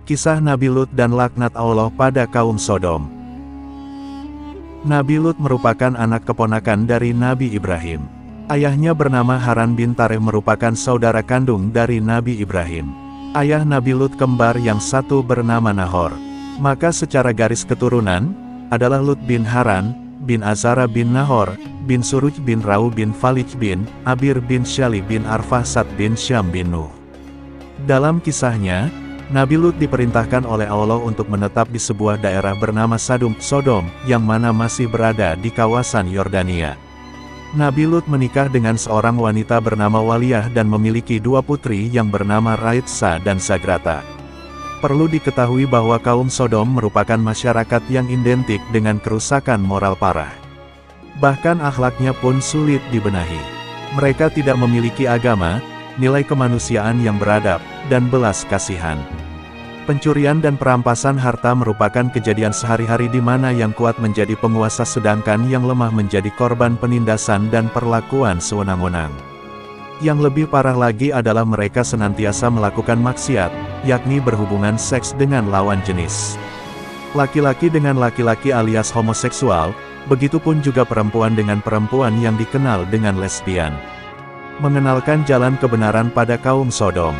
Kisah Nabi Lut dan laknat Allah pada kaum Sodom. Nabi Lut merupakan anak keponakan dari Nabi Ibrahim. Ayahnya bernama Haran bin Tareh, merupakan saudara kandung dari Nabi Ibrahim. Ayah Nabi Lut kembar yang satu bernama Nahor. Maka secara garis keturunan, adalah Lut bin Haran, bin Azara bin Nahor, bin Suruj bin Rau bin Falij bin Abir bin Syali bin Arfahsad bin Syam bin Nuh. Dalam kisahnya, Nabi Lut diperintahkan oleh Allah untuk menetap di sebuah daerah bernama Sodom, yang mana masih berada di kawasan Yordania. Nabi Lut menikah dengan seorang wanita bernama Waliyah dan memiliki dua putri yang bernama Raitsa dan Sagrata. Perlu diketahui bahwa kaum Sodom merupakan masyarakat yang identik dengan kerusakan moral parah. Bahkan akhlaknya pun sulit dibenahi. Mereka tidak memiliki agama, nilai kemanusiaan yang beradab, dan belas kasihan. Pencurian dan perampasan harta merupakan kejadian sehari-hari di mana yang kuat menjadi penguasa sedangkan yang lemah menjadi korban penindasan dan perlakuan sewenang-wenang. Yang lebih parah lagi adalah mereka senantiasa melakukan maksiat, yakni berhubungan seks dengan lawan jenis. Laki-laki dengan laki-laki alias homoseksual, begitupun juga perempuan dengan perempuan yang dikenal dengan lesbian. Mengenalkan jalan kebenaran pada kaum Sodom,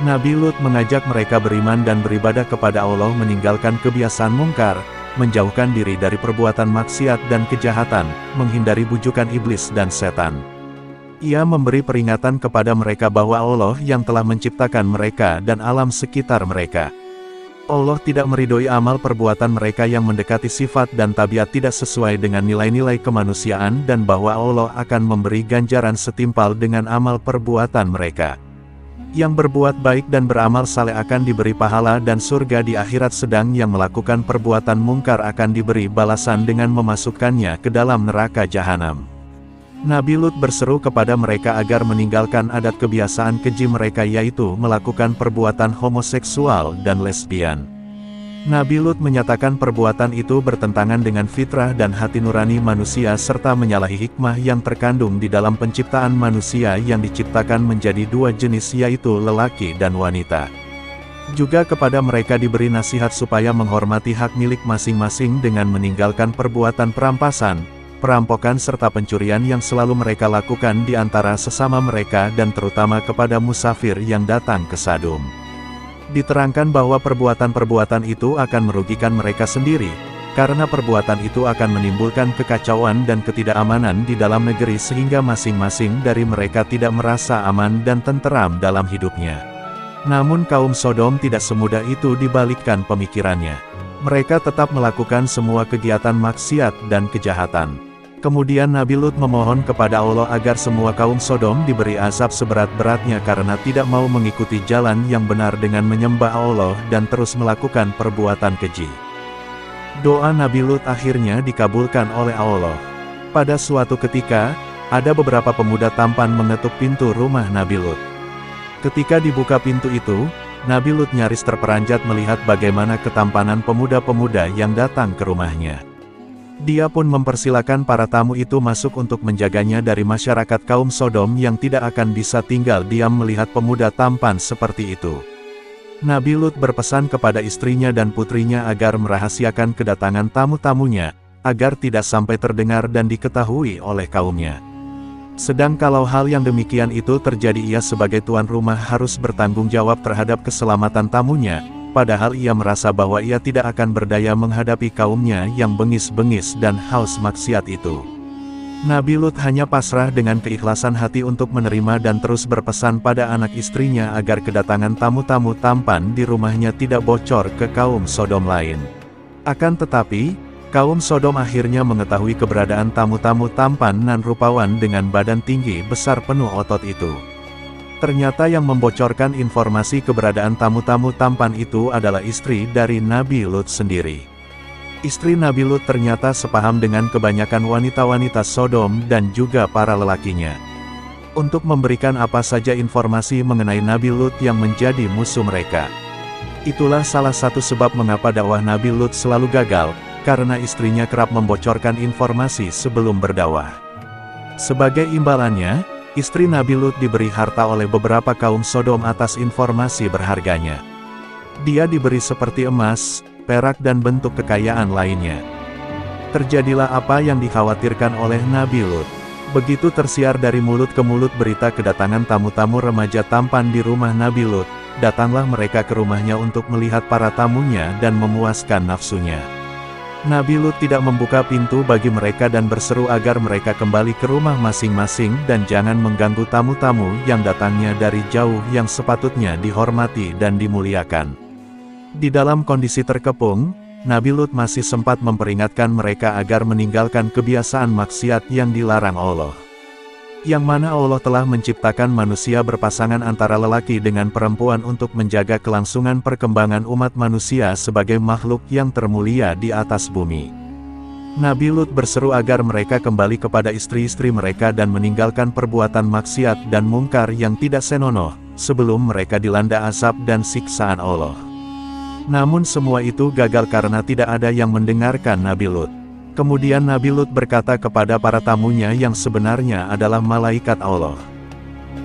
Nabi Lut mengajak mereka beriman dan beribadah kepada Allah, meninggalkan kebiasaan mungkar, menjauhkan diri dari perbuatan maksiat dan kejahatan, menghindari bujukan iblis dan setan. Ia memberi peringatan kepada mereka bahwa Allah yang telah menciptakan mereka dan alam sekitar mereka. Allah tidak meridhoi amal perbuatan mereka yang mendekati sifat dan tabiat tidak sesuai dengan nilai-nilai kemanusiaan dan bahwa Allah akan memberi ganjaran setimpal dengan amal perbuatan mereka. Yang berbuat baik dan beramal saleh akan diberi pahala dan surga di akhirat, sedang yang melakukan perbuatan mungkar akan diberi balasan dengan memasukkannya ke dalam neraka jahanam. Nabi Lut berseru kepada mereka agar meninggalkan adat kebiasaan keji mereka, yaitu melakukan perbuatan homoseksual dan lesbian. Nabi Lut menyatakan perbuatan itu bertentangan dengan fitrah dan hati nurani manusia serta menyalahi hikmah yang terkandung di dalam penciptaan manusia yang diciptakan menjadi dua jenis, yaitu lelaki dan wanita. Juga kepada mereka diberi nasihat supaya menghormati hak milik masing-masing dengan meninggalkan perbuatan perampasan, perampokan serta pencurian yang selalu mereka lakukan di antara sesama mereka dan terutama kepada musafir yang datang ke Sodom. Diterangkan bahwa perbuatan-perbuatan itu akan merugikan mereka sendiri, karena perbuatan itu akan menimbulkan kekacauan dan ketidakamanan di dalam negeri sehingga masing-masing dari mereka tidak merasa aman dan tenteram dalam hidupnya. Namun kaum Sodom tidak semudah itu dibalikkan pemikirannya. Mereka tetap melakukan semua kegiatan maksiat dan kejahatan. Kemudian Nabi Lut memohon kepada Allah agar semua kaum Sodom diberi azab seberat-beratnya karena tidak mau mengikuti jalan yang benar dengan menyembah Allah dan terus melakukan perbuatan keji. Doa Nabi Lut akhirnya dikabulkan oleh Allah. Pada suatu ketika, ada beberapa pemuda tampan mengetuk pintu rumah Nabi Lut. Ketika dibuka pintu itu, Nabi Lut nyaris terperanjat melihat bagaimana ketampanan pemuda-pemuda yang datang ke rumahnya. Dia pun mempersilakan para tamu itu masuk untuk menjaganya dari masyarakat kaum Sodom yang tidak akan bisa tinggal diam melihat pemuda tampan seperti itu. Nabi Lut berpesan kepada istrinya dan putrinya agar merahasiakan kedatangan tamu-tamunya, agar tidak sampai terdengar dan diketahui oleh kaumnya. Sedang kalau hal yang demikian itu terjadi, ia sebagai tuan rumah harus bertanggung jawab terhadap keselamatan tamunya. Padahal ia merasa bahwa ia tidak akan berdaya menghadapi kaumnya yang bengis-bengis dan haus maksiat itu. Nabi Lut hanya pasrah dengan keikhlasan hati untuk menerima dan terus berpesan pada anak istrinya agar kedatangan tamu-tamu tampan di rumahnya tidak bocor ke kaum Sodom lain. Akan tetapi, kaum Sodom akhirnya mengetahui keberadaan tamu-tamu tampan nan rupawan dengan badan tinggi besar penuh otot itu. Ternyata yang membocorkan informasi keberadaan tamu-tamu tampan itu adalah istri dari Nabi Lut sendiri. Istri Nabi Lut ternyata sepaham dengan kebanyakan wanita-wanita Sodom dan juga para lelakinya. Untuk memberikan apa saja informasi mengenai Nabi Lut yang menjadi musuh mereka. Itulah salah satu sebab mengapa dakwah Nabi Lut selalu gagal, karena istrinya kerap membocorkan informasi sebelum berdakwah. Sebagai imbalannya, istri Nabi Lut diberi harta oleh beberapa kaum Sodom atas informasi berharganya. Dia diberi seperti emas, perak dan bentuk kekayaan lainnya. Terjadilah apa yang dikhawatirkan oleh Nabi Lut. Begitu tersiar dari mulut ke mulut berita kedatangan tamu-tamu remaja tampan di rumah Nabi Lut, datanglah mereka ke rumahnya untuk melihat para tamunya dan memuaskan nafsunya. Nabi Lut tidak membuka pintu bagi mereka dan berseru agar mereka kembali ke rumah masing-masing dan jangan mengganggu tamu-tamu yang datangnya dari jauh yang sepatutnya dihormati dan dimuliakan. Di dalam kondisi terkepung, Nabi Lut masih sempat memperingatkan mereka agar meninggalkan kebiasaan maksiat yang dilarang Allah. Yang mana Allah telah menciptakan manusia berpasangan antara lelaki dengan perempuan untuk menjaga kelangsungan perkembangan umat manusia sebagai makhluk yang termulia di atas bumi. Nabi Lut berseru agar mereka kembali kepada istri-istri mereka dan meninggalkan perbuatan maksiat dan mungkar yang tidak senonoh, sebelum mereka dilanda azab dan siksaan Allah. Namun semua itu gagal karena tidak ada yang mendengarkan Nabi Lut. Kemudian Nabi Lut berkata kepada para tamunya yang sebenarnya adalah malaikat Allah.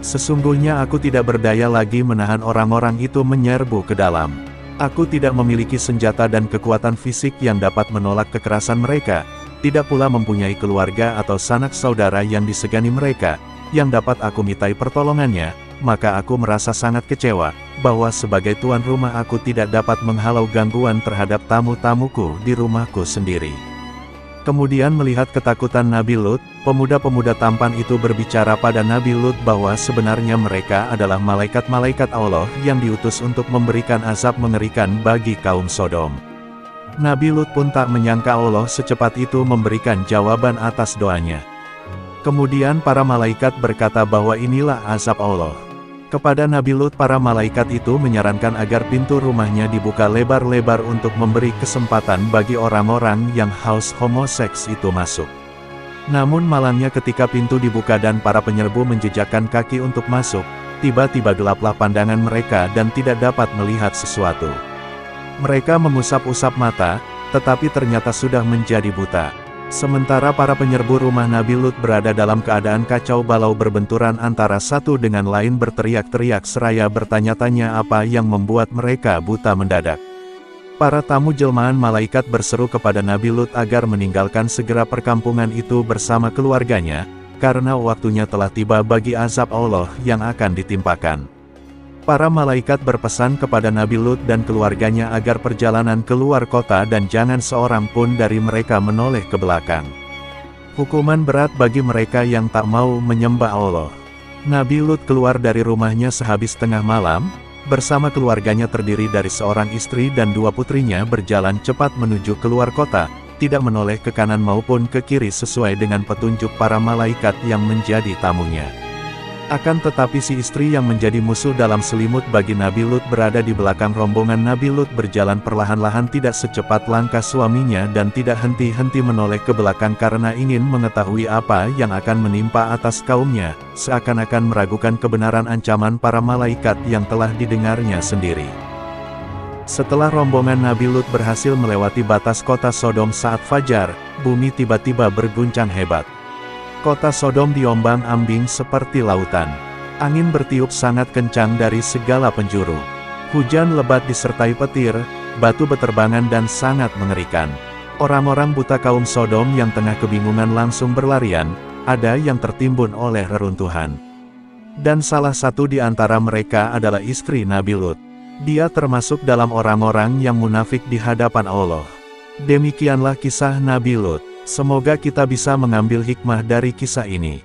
Sesungguhnya aku tidak berdaya lagi menahan orang-orang itu menyerbu ke dalam. Aku tidak memiliki senjata dan kekuatan fisik yang dapat menolak kekerasan mereka, tidak pula mempunyai keluarga atau sanak saudara yang disegani mereka, yang dapat aku mintai pertolongannya. Maka aku merasa sangat kecewa, bahwa sebagai tuan rumah aku tidak dapat menghalau gangguan terhadap tamu-tamuku di rumahku sendiri. Kemudian melihat ketakutan Nabi Lut, pemuda-pemuda tampan itu berbicara pada Nabi Lut bahwa sebenarnya mereka adalah malaikat-malaikat Allah yang diutus untuk memberikan azab mengerikan bagi kaum Sodom. Nabi Lut pun tak menyangka Allah secepat itu memberikan jawaban atas doanya. Kemudian para malaikat berkata bahwa inilah azab Allah. Kepada Nabi Lut para malaikat itu menyarankan agar pintu rumahnya dibuka lebar-lebar untuk memberi kesempatan bagi orang-orang yang haus homoseks itu masuk. Namun malangnya ketika pintu dibuka dan para penyerbu menjejakkan kaki untuk masuk, tiba-tiba gelaplah pandangan mereka dan tidak dapat melihat sesuatu. Mereka mengusap-usap mata, tetapi ternyata sudah menjadi buta. Sementara para penyerbu rumah Nabi Lut berada dalam keadaan kacau balau berbenturan antara satu dengan lain berteriak-teriak seraya bertanya-tanya apa yang membuat mereka buta mendadak. Para tamu jelmaan malaikat berseru kepada Nabi Lut agar meninggalkan segera perkampungan itu bersama keluarganya, karena waktunya telah tiba bagi azab Allah yang akan ditimpakan. Para malaikat berpesan kepada Nabi Lut dan keluarganya agar perjalanan keluar kota dan jangan seorang pun dari mereka menoleh ke belakang. Hukuman berat bagi mereka yang tak mau menyembah Allah. Nabi Lut keluar dari rumahnya sehabis tengah malam, bersama keluarganya terdiri dari seorang istri dan dua putrinya berjalan cepat menuju keluar kota, tidak menoleh ke kanan maupun ke kiri sesuai dengan petunjuk para malaikat yang menjadi tamunya. Akan tetapi si istri yang menjadi musuh dalam selimut bagi Nabi Lut berada di belakang rombongan. Nabi Lut berjalan perlahan-lahan tidak secepat langkah suaminya dan tidak henti-henti menoleh ke belakang karena ingin mengetahui apa yang akan menimpa atas kaumnya, seakan-akan meragukan kebenaran ancaman para malaikat yang telah didengarnya sendiri. Setelah rombongan Nabi Lut berhasil melewati batas kota Sodom saat fajar, bumi tiba-tiba berguncang hebat. Kota Sodom diombang-ambing seperti lautan. Angin bertiup sangat kencang dari segala penjuru. Hujan lebat disertai petir, batu beterbangan dan sangat mengerikan. Orang-orang buta kaum Sodom yang tengah kebingungan langsung berlarian, ada yang tertimbun oleh reruntuhan. Dan salah satu di antara mereka adalah istri Nabi Lut. Dia termasuk dalam orang-orang yang munafik di hadapan Allah. Demikianlah kisah Nabi Lut. Semoga kita bisa mengambil hikmah dari kisah ini.